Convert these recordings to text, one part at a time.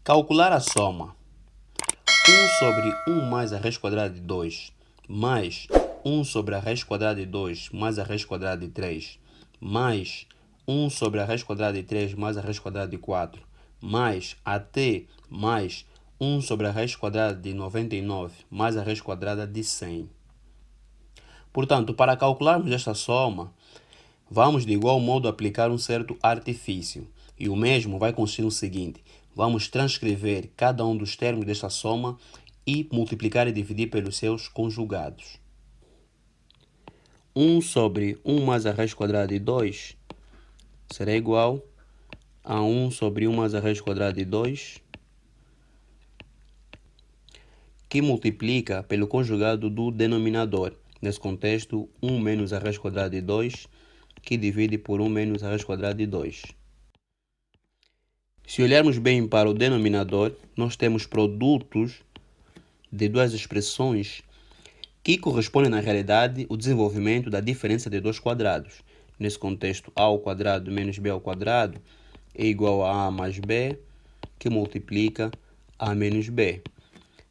Calcular a soma 1/1 mais a raiz quadrada de 2 mais 1 sobre a raiz quadrada de 2 mais a raiz quadrada de 3 mais 1 sobre a raiz quadrada de 3 mais a raiz quadrada de 4 mais até mais 1 sobre a raiz quadrada de 99 mais a raiz quadrada de 100. Portanto, para calcularmos esta soma, vamos de igual modo aplicar um certo artifício. E o mesmo vai consistir no seguinte: vamos transcrever cada um dos termos desta soma e multiplicar e dividir pelos seus conjugados. 1 sobre 1 mais a raiz quadrada de 2 será igual a 1 sobre 1 mais a raiz quadrada de 2, que multiplica pelo conjugado do denominador. Nesse contexto, 1 menos a raiz quadrada de 2, que divide por 1 menos a raiz quadrada de 2. Se olharmos bem para o denominador, nós temos produtos de duas expressões que correspondem, na realidade, ao desenvolvimento da diferença de dois quadrados. Nesse contexto, a ao quadrado menos b ao quadrado é igual a mais b, que multiplica a menos b.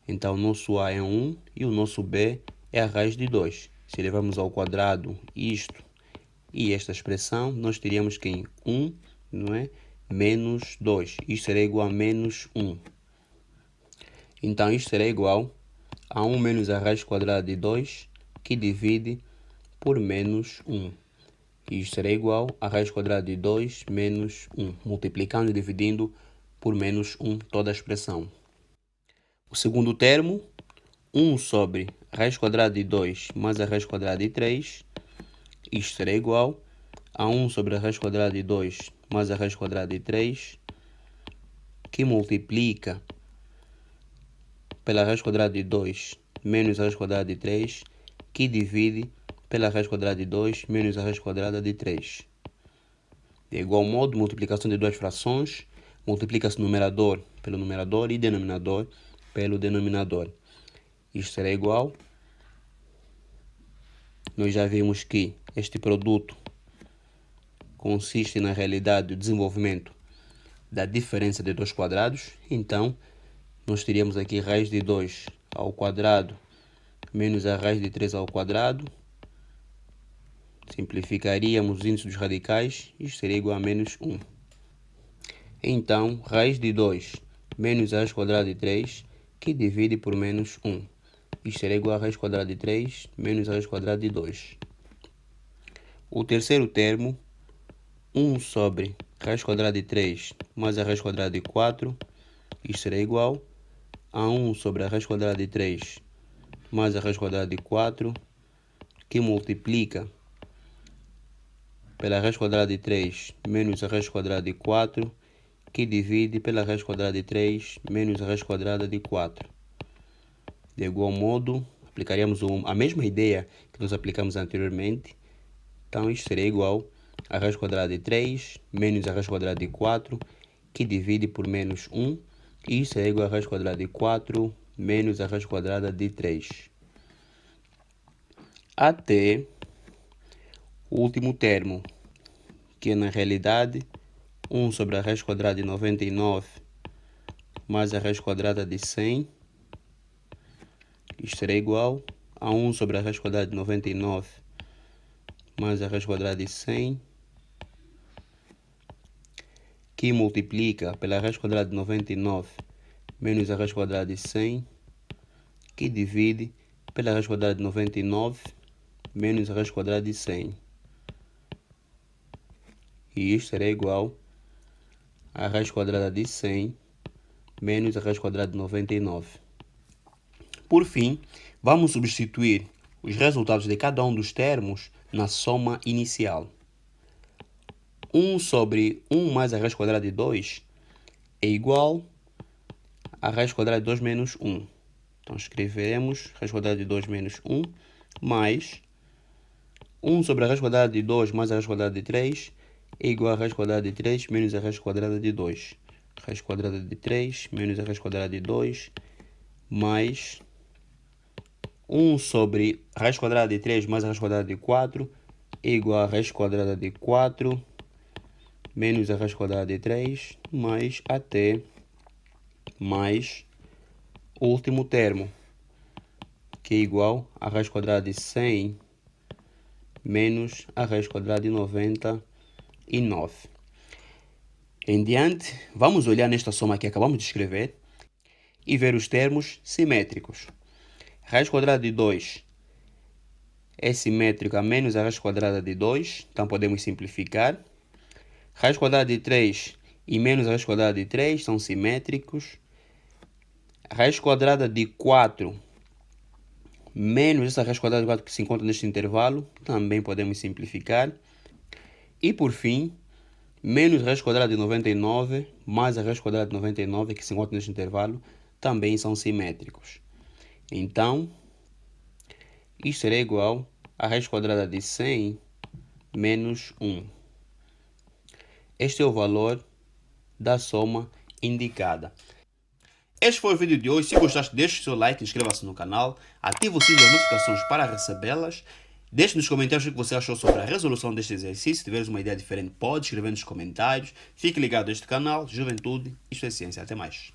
Então, o nosso a é 1 e o nosso b é a raiz de 2. Se levarmos ao quadrado isto e esta expressão, nós teríamos que em 1, não é? Menos 2. Isto será igual a menos 1. Então, isto será igual a 1 menos a raiz quadrada de 2, que divide por menos 1. Isto será igual a raiz quadrada de 2 menos 1, multiplicando e dividindo por menos 1 toda a expressão. O segundo termo, 1 sobre a raiz quadrada de 2 mais a raiz quadrada de 3, isto será igual a 1 sobre a raiz quadrada de 2 mais a raiz quadrada de 3, que multiplica pela raiz quadrada de 2 menos a raiz quadrada de 3, que divide pela raiz quadrada de 2 menos a raiz quadrada de 3. De igual modo, multiplicação de duas frações, multiplica-se numerador pelo numerador e denominador pelo denominador. Isto será igual. Nós já vimos que este produto consiste, na realidade, no desenvolvimento da diferença de dois quadrados. Então, nós teríamos aqui raiz de 2 ao quadrado menos a raiz de 3 ao quadrado. Simplificaríamos os índices dos radicais. Isto seria igual a menos 1. Então, raiz de 2 menos a raiz quadrada de 3, que divide por menos 1. Isto será igual a raiz quadrada de 3 menos a raiz quadrada de 2. O terceiro termo, 1 sobre raiz quadrada de 3 mais a raiz quadrada de 4, isto será igual a 1 sobre a raiz quadrada de 3 mais a raiz quadrada de 4, que multiplica pela raiz quadrada de 3 menos a raiz quadrada de 4, que divide pela raiz quadrada de 3 menos a raiz quadrada de 4. De igual modo, aplicaríamos a mesma ideia que nós aplicamos anteriormente. Então, isto seria igual a raiz quadrada de 3 menos a raiz quadrada de 4, que divide por menos 1. E isso é igual a raiz quadrada de 4 menos a raiz quadrada de 3. Até o último termo, que é, na realidade, 1 sobre a raiz quadrada de 99 mais a raiz quadrada de 100. Isto será igual a 1 sobre a raiz quadrada de 99 mais a raiz quadrada de 100, que multiplica pela raiz quadrada de 99 menos a raiz quadrada de 100, que divide pela raiz quadrada de 99 menos a raiz quadrada de 100. E isto será igual a raiz quadrada de 100 menos a raiz quadrada de 99. Por fim, vamos substituir os resultados de cada um dos termos na soma inicial. 1 sobre 1 mais a raiz quadrada de 2 é igual a raiz quadrada de 2 menos 1. Então, escreveremos raiz quadrada de 2 menos 1 mais 1 sobre a raiz quadrada de 2 mais a raiz quadrada de 3 é igual a raiz quadrada de 3 menos a raiz quadrada de 2. Raiz quadrada de 3 menos a raiz quadrada de 2 mais 1 sobre raiz quadrada de 3 mais a raiz quadrada de 4 é igual a raiz quadrada de 4 menos a raiz quadrada de 3 mais até mais o último termo, que é igual a raiz quadrada de 100 menos a raiz quadrada de 99. Em diante, vamos olhar nesta soma que acabamos de escrever e ver os termos simétricos. Raiz quadrada de 2 é simétrico a menos a raiz quadrada de 2, então podemos simplificar. Raiz quadrada de 3 e menos a raiz quadrada de 3 são simétricos. Raiz quadrada de 4 menos essa raiz quadrada de 4 que se encontra neste intervalo, também podemos simplificar. E por fim, menos a raiz quadrada de 99 mais a raiz quadrada de 99 que se encontra neste intervalo, também são simétricos. Então, isto será igual a raiz quadrada de 100 menos 1. Este é o valor da soma indicada. Este foi o vídeo de hoje. Se gostaste, deixe o seu like, inscreva-se no canal, ative o sininho das notificações para recebê-las. Deixe nos comentários o que você achou sobre a resolução deste exercício. Se tiveres uma ideia diferente, pode escrever nos comentários. Fique ligado a este canal. Juventude, isto é ciência. Até mais.